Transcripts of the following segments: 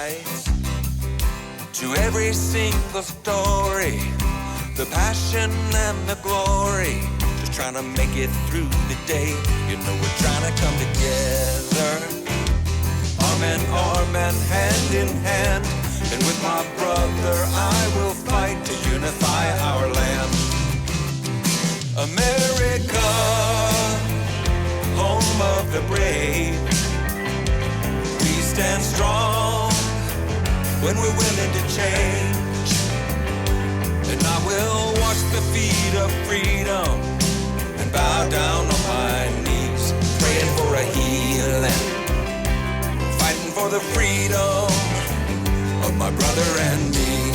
sides to every single story, the passion and the glory, just trying to make it through the day. You know we're trying to come together, arm in arm and hand in hand, and with my brother I will fight to unify our land. America, home of the brave, we stand strong when we're willing to change. And I will wash the feet of freedom and bow down on my knees, praying for a healing, fighting for the freedom of my brother and me.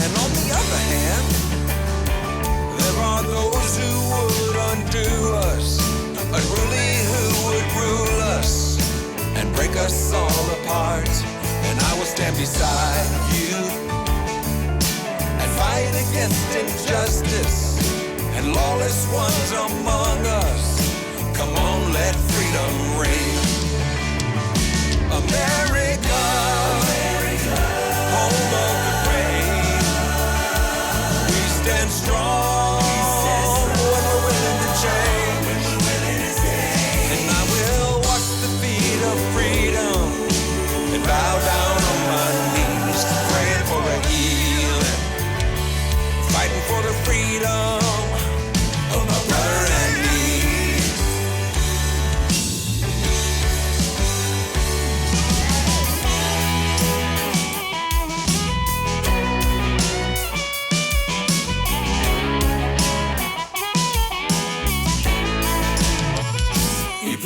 And on the other hand, there are those who would undo us, unruly who would rule us and break us all apart. And I will stand beside you and fight against injustice and lawless ones among us. Come on, let freedom reign. America, home of the brave, we stand strong when we're willing to change. And I will wash the feet of freedom and bow down on my knees, praying for a healing, fighting for the freedom of my brother and me.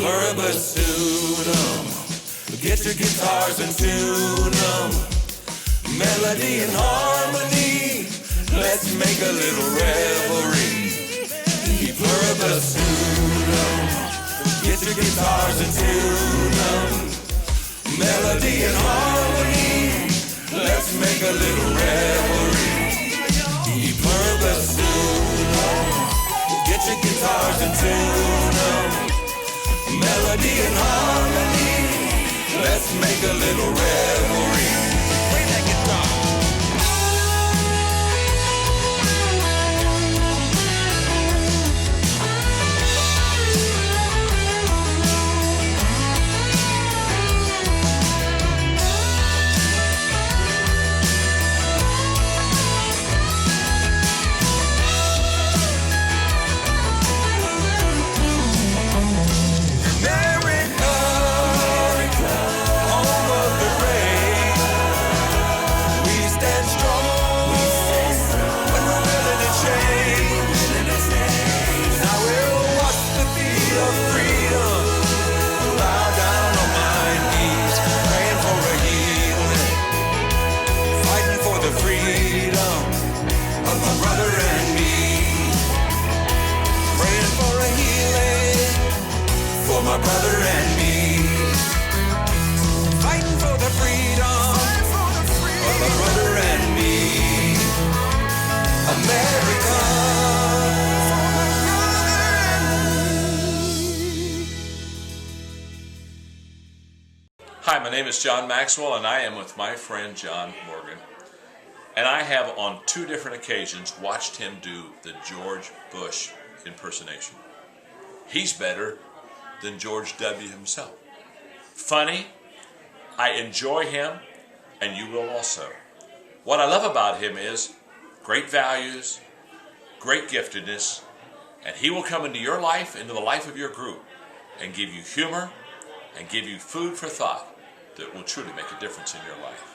Pluribus unum, get your guitars and tune them. Melody and harmony, let's make a little revelry. Pluribus unum, get your guitars and tune them. Melody and harmony, let's make a little revelry. Pluribus unum, get your guitars and tune them. Melody and harmony, let's make a little revelry. Play that guitar. My brother and me, fighting for the freedom of my brother and me, America. Hi, my name is John Maxwell, and I am with my friend John Morgan. And I have on 2 different occasions watched him do the George Bush impersonation. He's better than George W. himself. Funny, I enjoy him, and you will also. What I love about him is great values, great giftedness, and he will come into your life, into the life of your group, and give you humor and give you food for thought that will truly make a difference in your life.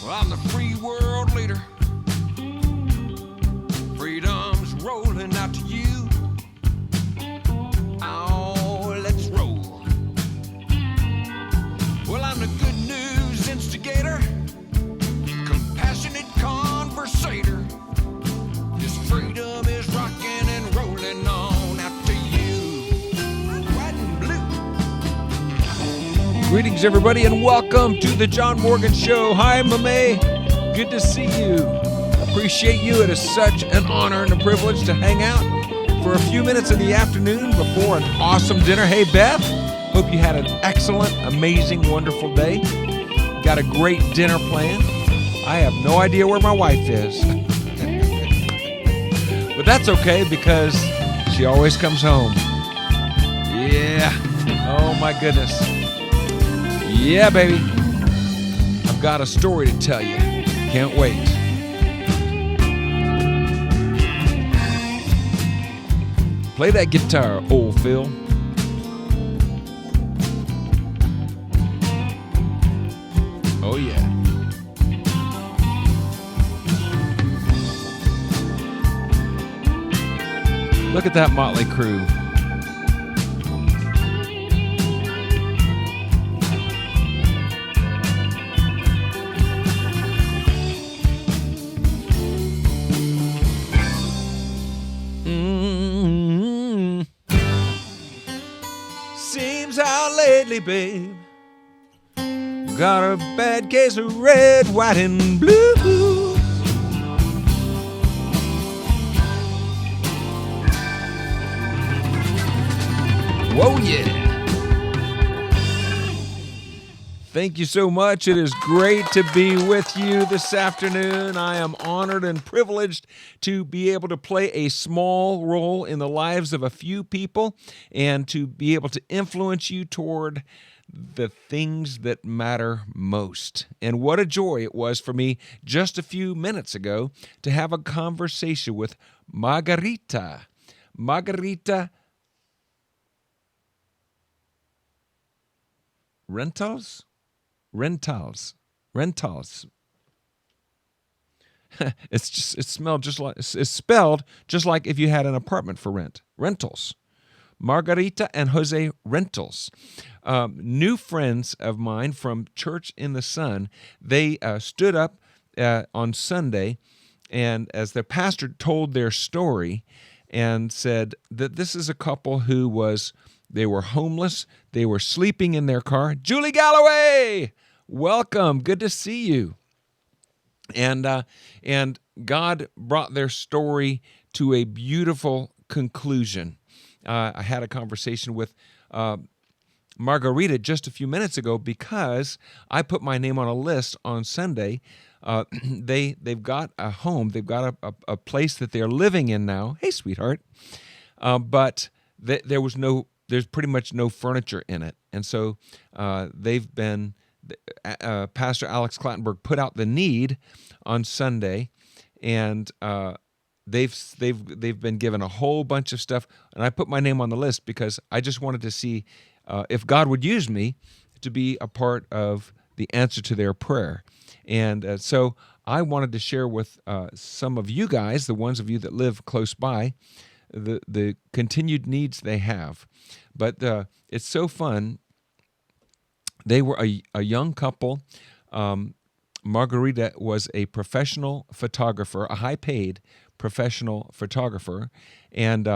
Well, I'm the free world leader. Freedom's rolling out to you. Oh, let's roll. Well, I'm the good news instigator, compassionate conversator. This freedom is rocking and rolling on out to you. White and blue. Greetings, everybody, and welcome to the John Morgan Show. Hi, Mame. Good to see you. appreciate you. It is such an honor and a privilege to hang out for a few minutes in the afternoon before an awesome dinner. Hey, Beth, hope you had an excellent, amazing, wonderful day. Got a great dinner planned. I have no idea where my wife is. But that's okay because she always comes home. Yeah. Oh, my goodness. Yeah, baby. I've got a story to tell you. Can't wait. Play that guitar, old Phil. Oh, yeah. Look at that motley crew. Seems how lately, babe, got a bad case of red, white, and blue. Whoa, yeah. Thank you so much. It is great to be with you this afternoon. I am honored and privileged to be able to play a small role in the lives of a few people and to be able to influence you toward the things that matter most. And what a joy it was for me just a few minutes ago to have a conversation with Margarita. Margarita Rentals. It's spelled just like if you had an apartment for rent. Rentals. Margarita and Jose Rentals. New friends of mine from Church in the Sun. They stood up on Sunday, and as their pastor told their story and said that this is a couple who they were homeless. They were sleeping in their car. Julie Galloway, welcome. Good to see you. And God brought their story to a beautiful conclusion. I had a conversation with Margarita just a few minutes ago because I put my name on a list on Sunday. They've got a home. They've got a place that they're living in now. Hey, sweetheart. But there's pretty much no furniture in it. And so they've been, Pastor Alex Clattenburg put out the need on Sunday, and they've been given a whole bunch of stuff. And I put my name on the list because I just wanted to see if God would use me to be a part of the answer to their prayer. And so I wanted to share with some of you guys, the ones of you that live close by, the continued needs they have. But it's so fun. They were a young couple. Margarita was a professional photographer, a high-paid professional photographer, and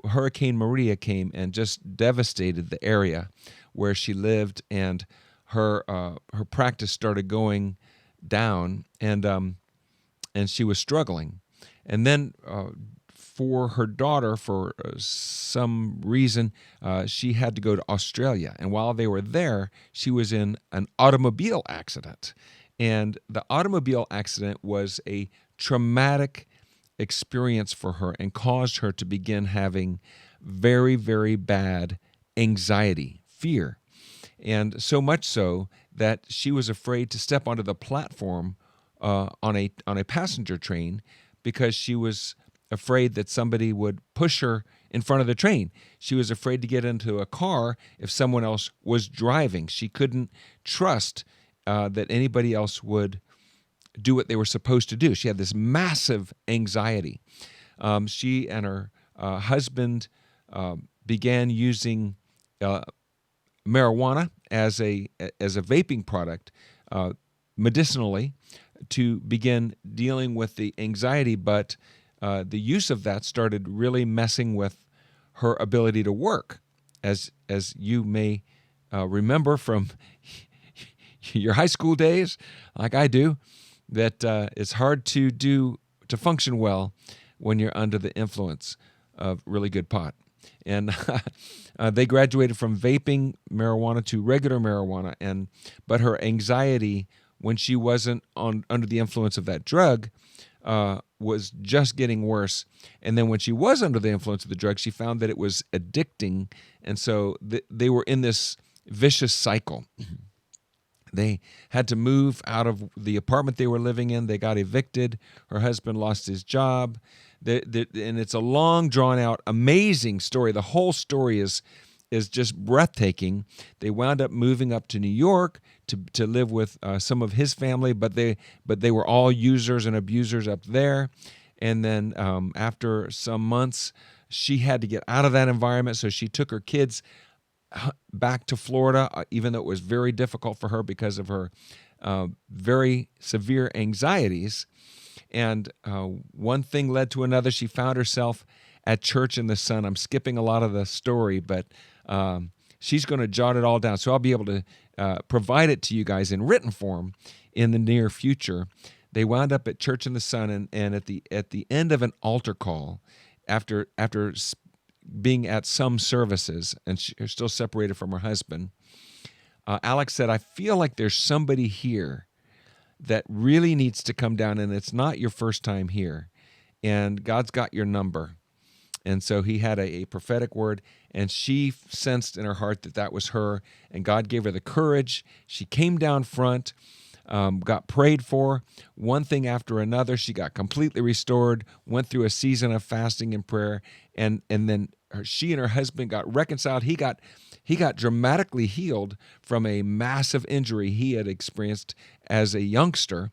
Hurricane Maria came and just devastated the area where she lived, and her practice started going down, and she was struggling. And then for her daughter, for some reason, she had to go to Australia. And while they were there, she was in an automobile accident. And the automobile accident was a traumatic experience for her and caused her to begin having very, very bad anxiety, fear. And so much so that she was afraid to step onto the platform on a passenger train because she was afraid that somebody would push her in front of the train. She was afraid to get into a car if someone else was driving. She couldn't trust that anybody else would do what they were supposed to do. She had this massive anxiety. She and her husband began using marijuana as a vaping product medicinally to begin dealing with the anxiety, but the use of that started really messing with her ability to work. As you may remember from your high school days, like I do, that it's hard to do to function well when you're under the influence of really good pot. And they graduated from vaping marijuana to regular marijuana, but her anxiety when she wasn't under the influence of that drug was just getting worse. And then when she was under the influence of the drug, she found that it was addicting, and so they were in this vicious cycle. They had to move out of the apartment they were living in. They got evicted. Her husband lost his job. And it's a long, drawn-out, amazing story. The whole story is just breathtaking. They wound up moving up to New York to live with some of his family, but they were all users and abusers up there. And then after some months, she had to get out of that environment, so she took her kids back to Florida, even though it was very difficult for her because of her very severe anxieties. And one thing led to another. She found herself at Church in the Sun. I'm skipping a lot of the story, but she's going to jot it all down. So I'll be able to provide it to you guys in written form in the near future. They wound up at Church in the Sun, and at the end of an altar call, after being at some services, and she's still separated from her husband, Alex said, "I feel like there's somebody here that really needs to come down, and it's not your first time here, and God's got your number." And so he had a prophetic word, and she sensed in her heart that was her, and God gave her the courage. She came down front, got prayed for, one thing after another. She got completely restored, went through a season of fasting and prayer, and then she and her husband got reconciled. He got dramatically healed from a massive injury he had experienced as a youngster,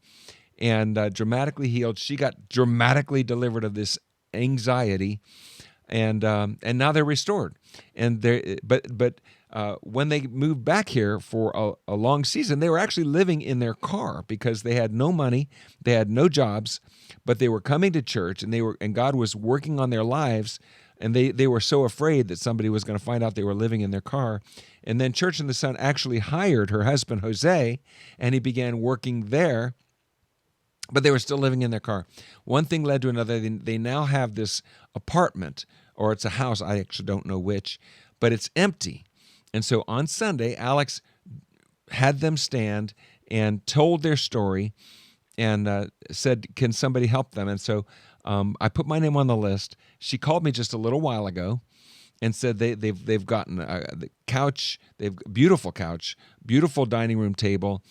and dramatically healed. She got dramatically delivered of this anxiety, and now they're restored. And when they moved back here for a long season, they were actually living in their car because they had no money, they had no jobs, but they were coming to church, and God was working on their lives. And they were so afraid that somebody was going to find out they were living in their car. And then Church in the Sun actually hired her husband, Jose, and he began working there, but they were still living in their car. One thing led to another. They now have this apartment, or it's a house, I actually don't know which, but it's empty. And so on Sunday, Alex had them stand and told their story and said, "Can somebody help them?" And so I put my name on the list. She called me just a little while ago and said they've gotten the couch, they've beautiful couch, beautiful dining room table,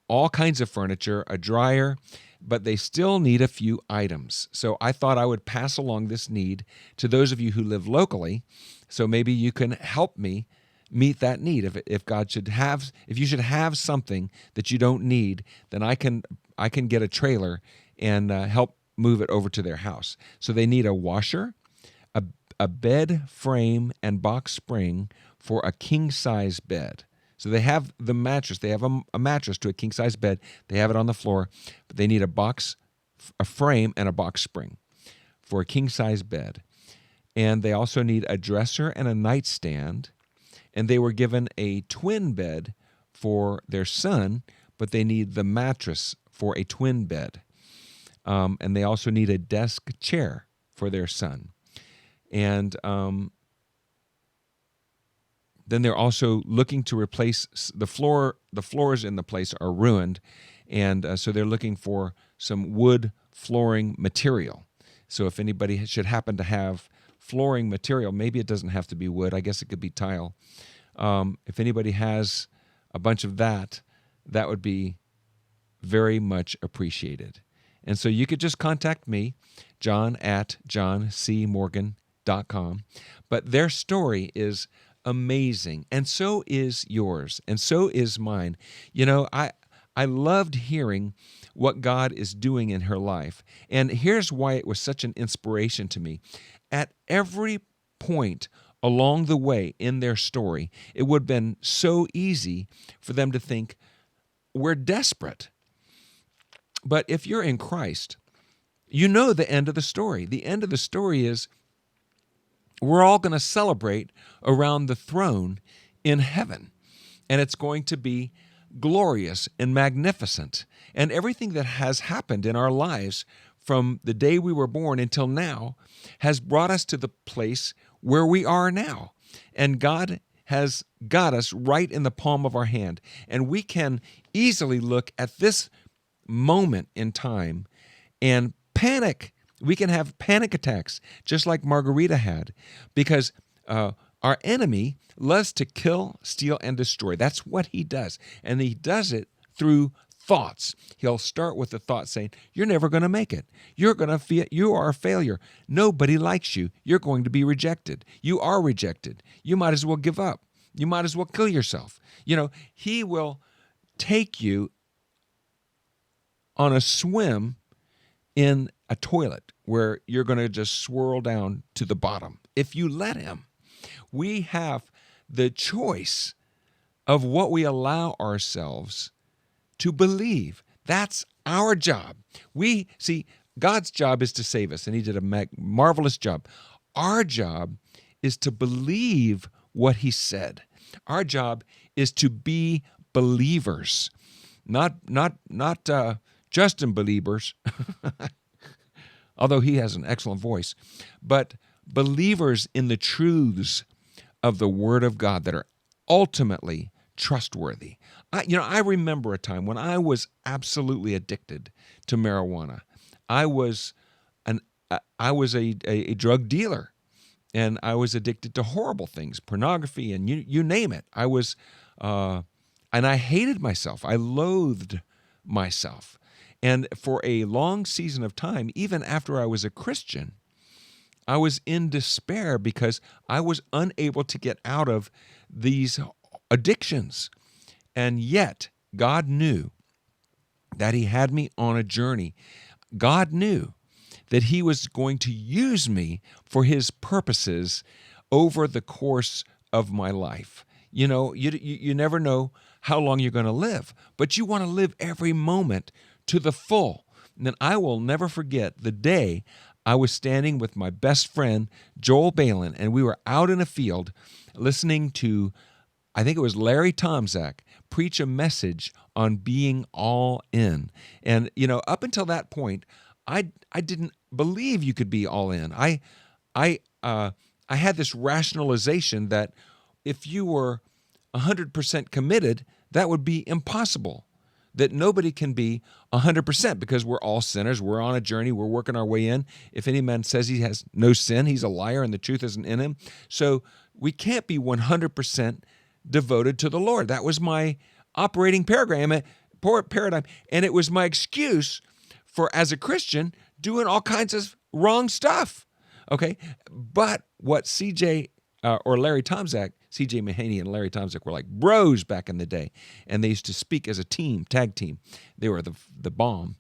all kinds of furniture, a dryer, but they still need a few items. So I thought I would pass along this need to those of you who live locally. So maybe you can help me meet that need. If you should have something that you don't need, then I can get a trailer and help move it over to their house. So they need a washer, a bed frame and box spring for a king-size bed. So they have the mattress. They have a mattress to a king-size bed. They have it on the floor, but they need a frame and a box spring for a king-size bed. And they also need a dresser and a nightstand. And they were given a twin bed for their son, but they need the mattress for a twin bed. And they also need a desk chair for their son. And then they're also looking to replace the floor. The floors in the place are ruined, and so they're looking for some wood flooring material. So if anybody should happen to have flooring material, maybe it doesn't have to be wood. I guess it could be tile. If anybody has a bunch of that would be very much appreciated. And so you could just contact me, john@johncmorgan.com. But their story is amazing, and so is yours, and so is mine. You know, I loved hearing what God is doing in her life. And here's why it was such an inspiration to me. At every point along the way in their story, it would have been so easy for them to think, we're desperate. But if you're in Christ, you know the end of the story. The end of the story is we're all going to celebrate around the throne in heaven. And it's going to be glorious and magnificent. And everything that has happened in our lives from the day we were born until now has brought us to the place where we are now. And God has got us right in the palm of our hand. And we can easily look at this moment in time and panic. We can have panic attacks, just like Margarita had, because our enemy loves to kill, steal, and destroy. That's what he does. And he does it through thoughts. He'll start with the thought saying, you're never going to make it. You are a failure. Nobody likes you. You're going to be rejected. You are rejected. You might as well give up. You might as well kill yourself. He will take you on a swim in a toilet where you're going to just swirl down to the bottom if you let him. We have the choice of what we allow ourselves to believe. That's our job. God's job is to save us, and he did a marvelous job. Our job is to believe what he said. Our job is to be believers, not Justin Believers, although he has an excellent voice, but believers in the truths of the Word of God that are ultimately trustworthy. I remember a time when I was absolutely addicted to marijuana. I was a drug dealer, and I was addicted to horrible things, pornography, and you name it. I was, and I hated myself. I loathed myself. And for a long season of time, even after I was a Christian, I was in despair because I was unable to get out of these addictions. And yet, God knew that he had me on a journey. God knew that he was going to use me for his purposes over the course of my life. You never know how long you're going to live, but you want to live every moment to the full. And then I will never forget the day I was standing with my best friend, Joel Balin, and we were out in a field listening to, I think it was Larry Tomczak, preach a message on being all in. And, up until that point, I didn't believe you could be all in. I had this rationalization that if you were 100% committed, that would be impossible. That nobody can be 100% because we're all sinners. We're on a journey. We're working our way in. If any man says he has no sin, he's a liar and the truth isn't in him. So we can't be 100% devoted to the Lord. That was my operating paradigm, and it was my excuse for, as a Christian, doing all kinds of wrong stuff. Okay, but what CJ or Larry Tomczak, C.J. Mahaney and Larry Tomczak were like bros back in the day, and they used to speak as a team, tag team. They were the bomb.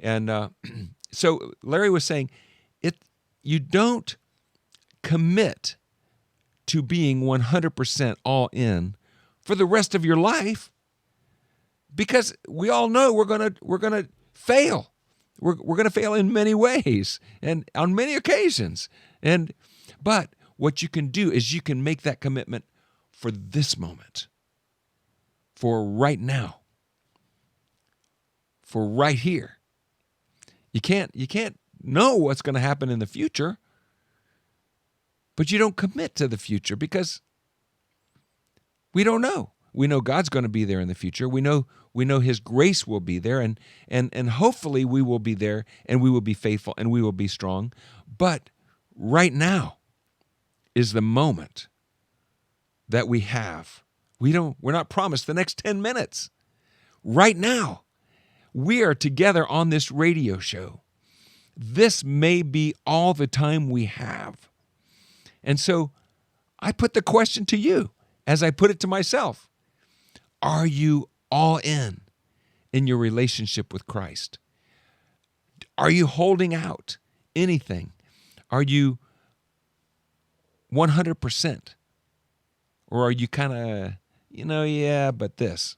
And so Larry was saying, you don't commit to being 100% all in for the rest of your life, because we all know we're gonna fail. We're gonna fail in many ways and on many occasions. But what you can do is you can make that commitment for this moment, for right now, for right here. You can't know what's going to happen in the future, but you don't commit to the future because we don't know. We know God's going to be there in the future. We know his grace will be there, and hopefully we will be there, and we will be faithful, and we will be strong. But right now is the moment that we have. We're not promised the next 10 minutes. Right now, we are together on this radio show. This may be all the time we have. And so I put the question to you as I put it to myself. Are you all in your relationship with Christ? Are you holding out anything? Are you 100%? Or are you kind of, but this?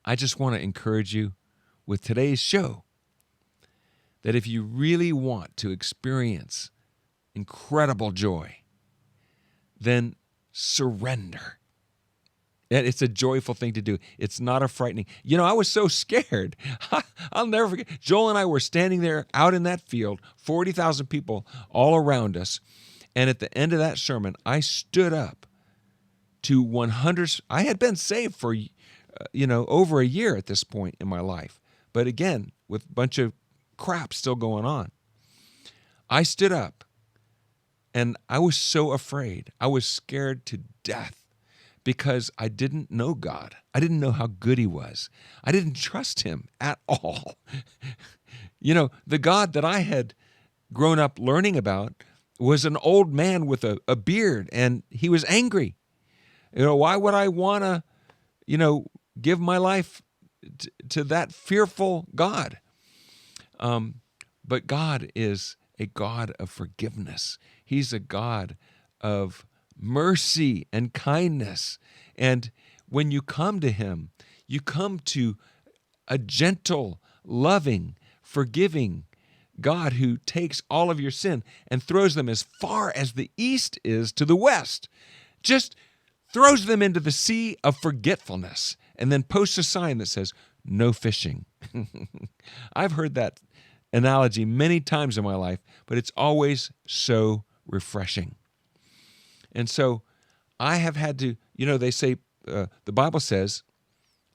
I just want to encourage you with today's show that if you really want to experience incredible joy, then surrender. And it's a joyful thing to do. It's not a frightening. I was so scared. I'll never forget. Joel and I were standing there out in that field, 40,000 people all around us. And at the end of that sermon, I stood up to 100. I had been saved for, over a year at this point in my life. But again, with a bunch of crap still going on. I stood up and I was so afraid. I was scared to death. Because I didn't know God. I didn't know how good he was. I didn't trust him at all. The God that I had grown up learning about was an old man with a beard, and he was angry. Why would I want to, give my life to that fearful God? But God is a God of forgiveness. He's a God of mercy and kindness. And when you come to him, you come to a gentle, loving, forgiving God who takes all of your sin and throws them as far as the east is to the west. Just throws them into the sea of forgetfulness and then posts a sign that says, no fishing. I've heard that analogy many times in my life, but it's always so refreshing. And so I have had to, they say, the Bible says,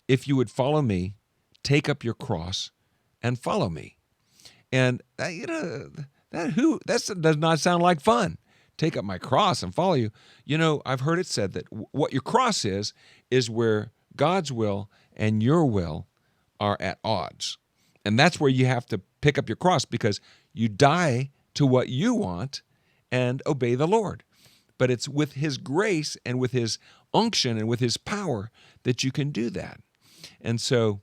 if you would follow me, take up your cross and follow me. And, that does not sound like fun. Take up my cross and follow you. I've heard it said that what your cross is where God's will and your will are at odds. And that's where you have to pick up your cross because you die to what you want and obey the Lord. But it's with his grace and with his unction and with his power that you can do that. And so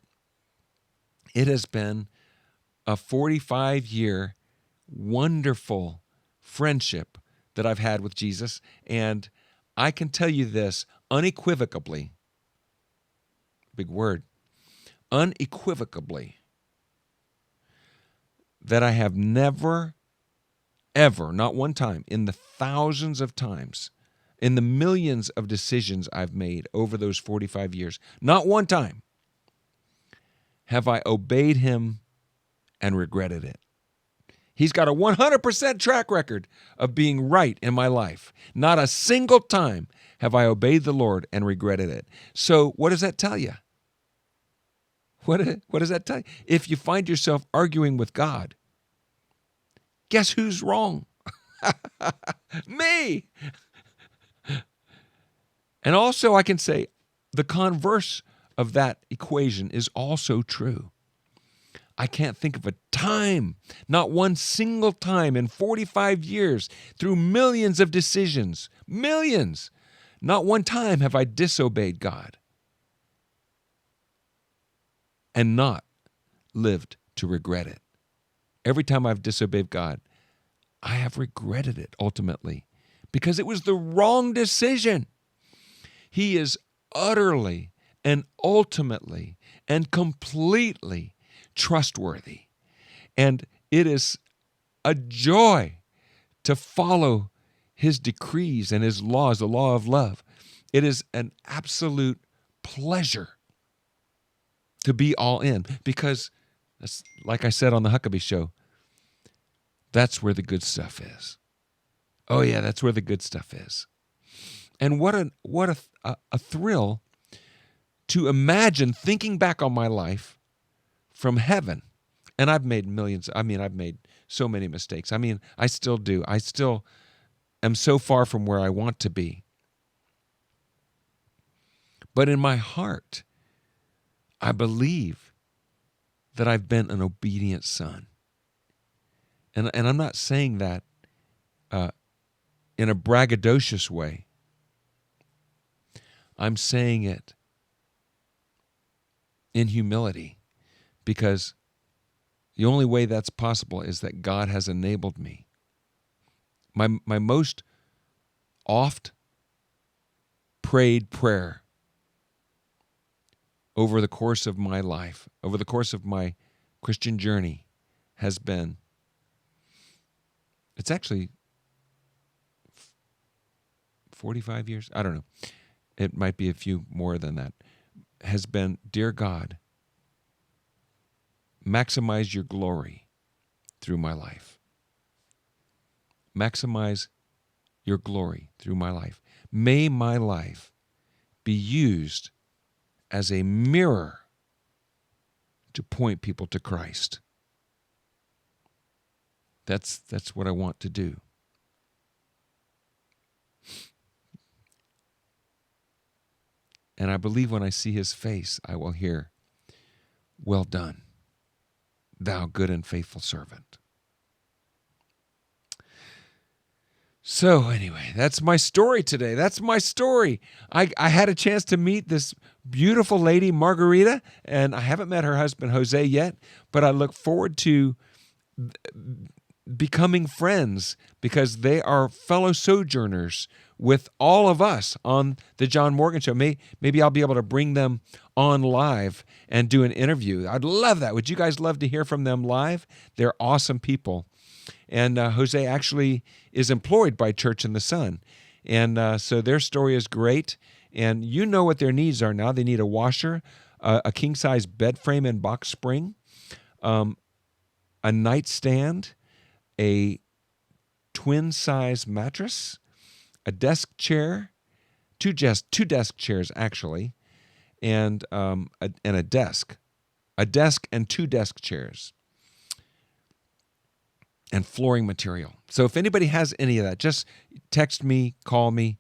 it has been a 45-year wonderful friendship that I've had with Jesus. And I can tell you this unequivocally, big word, unequivocally, that I have never ever, not one time, in the thousands of times, in the millions of decisions I've made over those 45 years, not one time have I obeyed him and regretted it. He's got a 100% track record of being right in my life. Not a single time have I obeyed the Lord and regretted it. So what does that tell you? What does that tell you? If you find yourself arguing with God, guess who's wrong? Me. And also I can say the converse of that equation is also true. I can't think of a time, not one single time in 45 years, through millions of decisions, millions, not one time have I disobeyed God and not lived to regret it. Every time I've disobeyed God, I have regretted it ultimately because it was the wrong decision. He is utterly and ultimately and completely trustworthy. And it is a joy to follow his decrees and his laws, the law of love. It is an absolute pleasure to be all in because, like I said on the Huckabee Show, that's where the good stuff is. Oh yeah, that's where the good stuff is. And what a thrill to imagine thinking back on my life from heaven. And I've made millions. I've made so many mistakes. I still do. I still am so far from where I want to be. But in my heart, I believe that I've been an obedient son. And I'm not saying that in a braggadocious way. I'm saying it in humility because the only way that's possible is that God has enabled me. My most oft prayed prayer over the course of my life, over the course of my Christian journey, has been, it's actually 45 years, I don't know. it might be a few more than that, has been, dear God, maximize your glory through my life. Maximize your glory through my life. May my life be used as a mirror to point people to Christ. That's what I want to do. And I believe when I see his face, I will hear, well done, thou good and faithful servant. So anyway, that's my story today. That's my story. I had a chance to meet this beautiful lady, Margarita, and I haven't met her husband, Jose, yet, but I look forward to becoming friends because they are fellow sojourners with all of us on the John Morgan Show. Maybe I'll be able to bring them on live and do an interview. I'd love that. Would you guys love to hear from them live? They're awesome people. And Jose actually is employed by Church in the Sun. And so their story is great. And you know what their needs are now. They need a washer, a king-size bed frame and box spring, a nightstand, a twin-size mattress, a desk chair, two desk chairs actually, and a desk and two desk chairs, and flooring material. So if anybody has any of that, just text me, call me,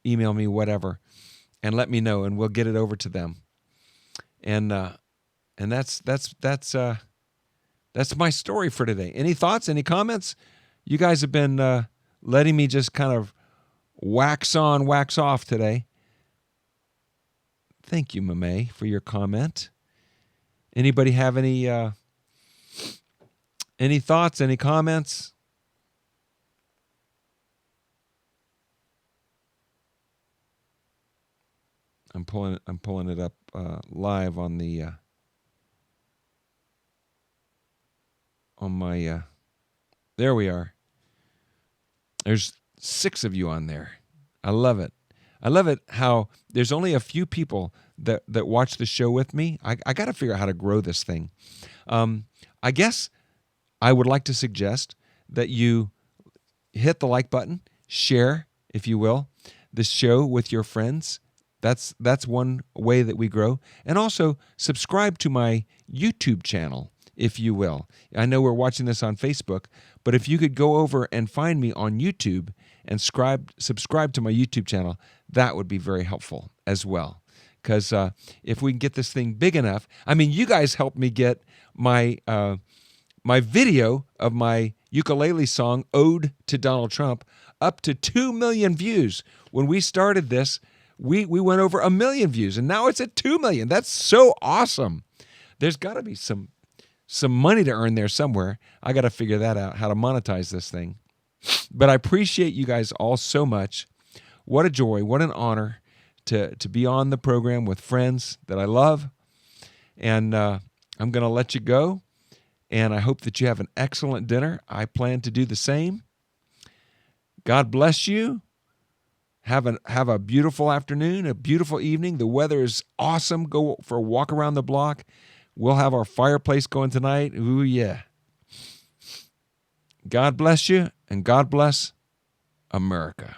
email me, whatever, and let me know, and we'll get it over to them. And that's my story for today. Any thoughts? Any comments? You guys have been letting me just kind of wax on, wax off today. Thank you, Mame, for your comment. Anybody have any thoughts? Any comments? I'm pulling it up live on the on my. There we are. There's 6 of you on there. I love it. I love it how there's only a few people that watch the show with me. I got to figure out how to grow this thing. I guess I would like to suggest that you hit the like button, share, if you will, the show with your friends. That's one way that we grow. And also subscribe to my YouTube channel, if you will. I know we're watching this on Facebook, but if you could go over and find me on YouTube and subscribe to my YouTube channel, that would be very helpful as well. Because if we can get this thing big enough, I mean, you guys helped me get my my video of my ukulele song, Ode to Donald Trump, up to 2 million views. When we started this, we went over 1 million views, and now it's at 2 million. That's so awesome. There's got to be some money to earn there somewhere. I got to figure that out, how to monetize this thing. But I appreciate you guys all so much. What a joy, what an honor to be on the program with friends that I love. And I'm going to let you go. And I hope that you have an excellent dinner. I plan to do the same. God bless you. Have a beautiful afternoon, a beautiful evening. The weather is awesome. Go for a walk around the block. We'll have our fireplace going tonight. Ooh, yeah. God bless you, and God bless America.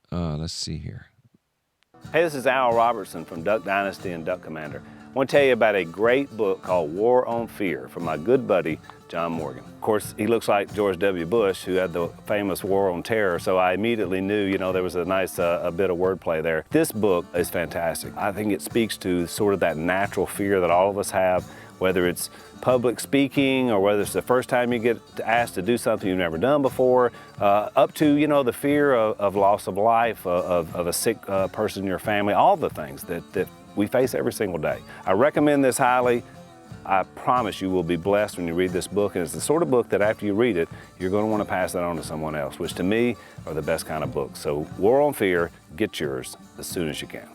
Let's see here. Hey, this is Al Robertson from Duck Dynasty and Duck Commander. I want to tell you about a great book called War on Fear from my good buddy, John Morgan. Of course, he looks like George W. Bush, who had the famous War on Terror, so I immediately knew, there was a nice a bit of wordplay there. This book is fantastic. I think it speaks to sort of that natural fear that all of us have, whether it's public speaking or whether it's the first time you get asked to do something you've never done before, up to, the fear of loss of life, of a sick person in your family, all the things that we face every single day. I recommend this highly. I promise you will be blessed when you read this book, and it's the sort of book that after you read it, you're going to want to pass that on to someone else, which to me are the best kind of books. So War on Fear, get yours as soon as you can.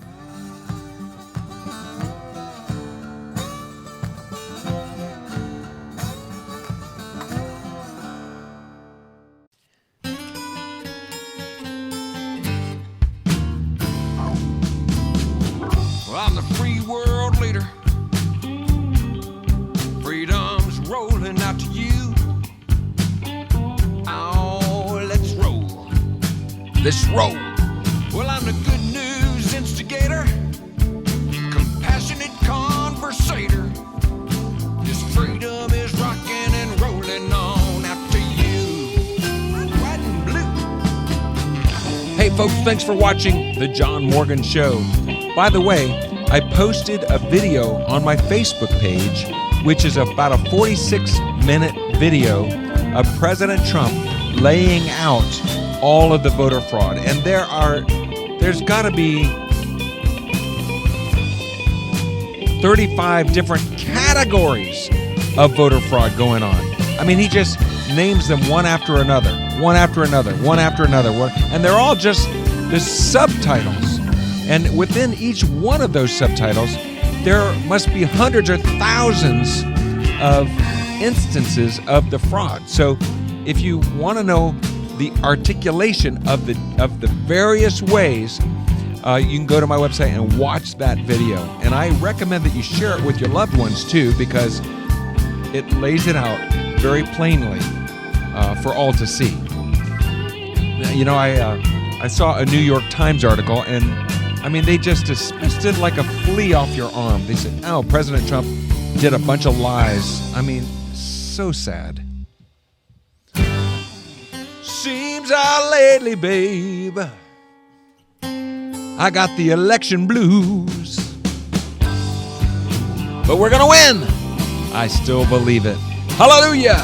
world leader. Freedom's rolling out to you. Oh, let's roll. Let's roll. Well, I'm the good news instigator, compassionate conversator. This freedom is rocking and rolling on out to you. White and blue. Hey folks, thanks for watching The John Morgan Show. By the way, I posted a video on my Facebook page, which is about a 46-minute video of President Trump laying out all of the voter fraud. And there's got to be 35 different categories of voter fraud going on. I mean, he just names them one after another, one after another, one after another. And they're all just the subtitles. And within each one of those subtitles, there must be hundreds or thousands of instances of the fraud. So if you want to know the articulation of the various ways, you can go to my website and watch that video. And I recommend that you share it with your loved ones too, because it lays it out very plainly for all to see. You know, I saw a New York Times article, and I mean, they just dismissed it like a flea off your arm. They said, oh, President Trump did a bunch of lies. I mean, so sad. Seems lately, babe, I got the election blues. But we're gonna win. I still believe it. Hallelujah.